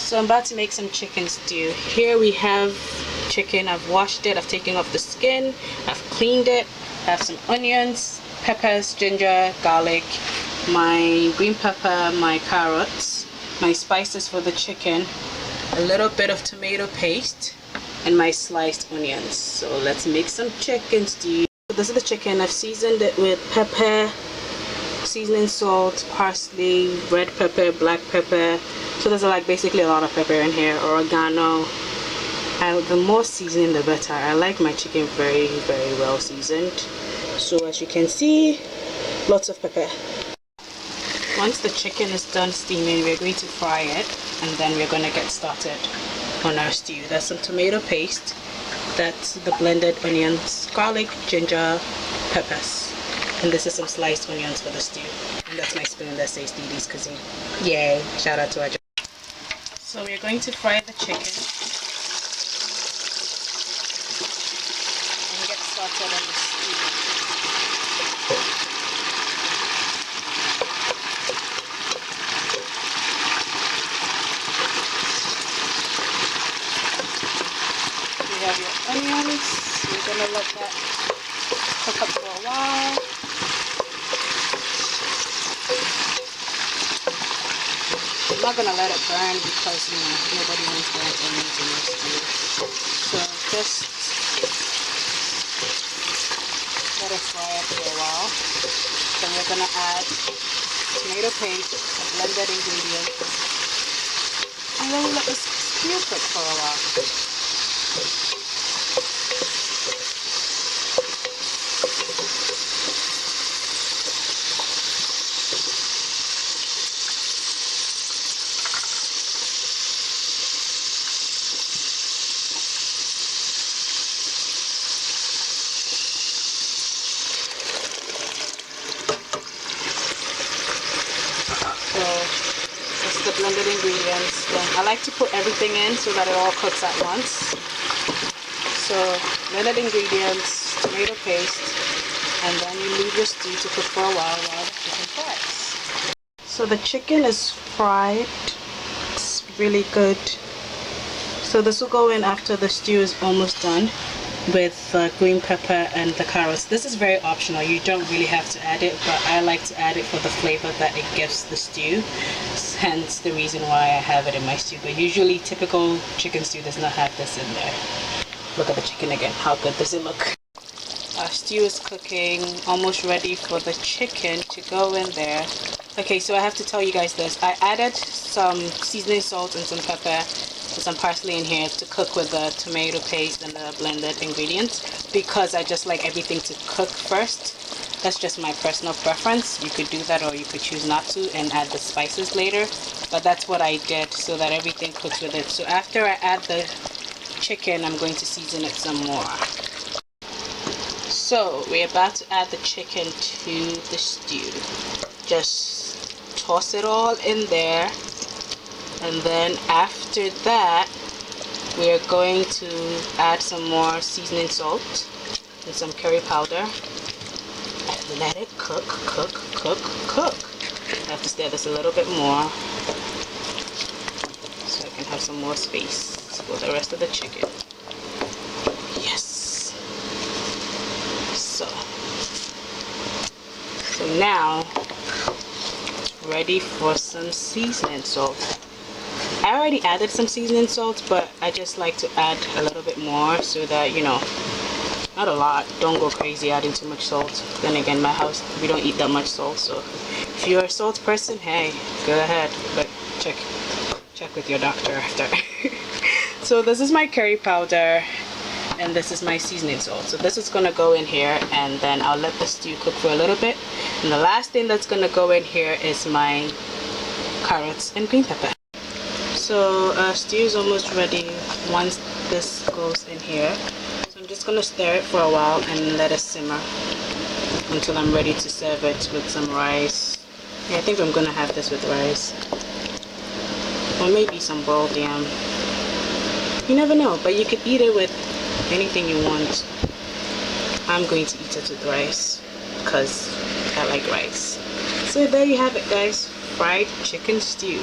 So I'm about to make some chicken stew. Here we have chicken. I've washed it, I've taken off the skin, I've cleaned it. I have some onions, peppers, ginger, garlic, my green pepper, my carrots, my spices for the chicken, a little bit of tomato paste, and my sliced onions. So let's make some chicken stew. So this is the chicken. I've seasoned it with pepper, seasoning salt, parsley, red pepper, black pepper. So there's like basically a lot of pepper in here, oregano. The more seasoning the better. I like my chicken very well seasoned. So as you can see, lots of pepper. Once the chicken is done steaming, we're going to fry it, and then we're going to get started on our stew. There's some tomato paste, that's the blended onions, garlic, ginger, peppers, and this is some sliced onions for the stew. And that's my spoon that says Didi's Cuisine. Yay! Shout out to our. So we're going to fry the chicken and get started on the stew. You have your onions. You're gonna let that cook up for a while. I'm not gonna let it burn because nobody wants burnt onions in your stew. So just let it fry up for a while. Then we're gonna add tomato paste, a blended ingredient, and then we let this stew cook for a while. This is the blended ingredients. Then I like to put everything in so that it all cooks at once. So blended ingredients, tomato paste, and then you leave your stew to cook for a while the chicken fries. So the chicken is fried. It's really good. So this will go in after the stew is almost done with green pepper and the carrots. This is very optional. You don't really have to add it, but I like to add it for the flavor that it gives the stew. Hence the reason why I have it in my stew. But usually typical chicken stew does not have this in there. Look at the chicken again. How good does it look? Our stew is cooking, almost ready for the chicken to go in there. Okay, so I have to tell you guys this. I added some seasoning salt and some pepper, some parsley in here to cook with the tomato paste and the blended ingredients because I just like everything to cook first. That's just my personal preference. You could do that or you could choose not to and add the spices later, but that's what I did so that everything cooks with it. So after I add the chicken, I'm going to season it some more. So we're about to add the chicken to the stew. Just toss it all in there. And then after that, we're going to add some more seasoning salt and some curry powder. And let it cook. I have to stir this a little bit more so I can have some more space for the rest of the chicken. Yes. So now it's ready for some seasoning salt. I already added some seasoning salt, but I just like to add a little bit more so that, not a lot. Don't go crazy adding too much salt. Then again, my house, we don't eat that much salt, so if you're a salt person, hey, go ahead, but check with your doctor after. So this is my curry powder and this is my seasoning salt. So this is gonna go in here and then I'll let the stew cook for a little bit. And the last thing that's gonna go in here is my carrots and green pepper. So stew is almost ready once this goes in here. So I'm just gonna stir it for a while and let it simmer until I'm ready to serve it with some rice. Yeah, I think I'm gonna have this with rice. Or maybe some boiled yam. You never know, but you could eat it with anything you want. I'm going to eat it with rice because I like rice. So there you have it, guys. fried chicken stew.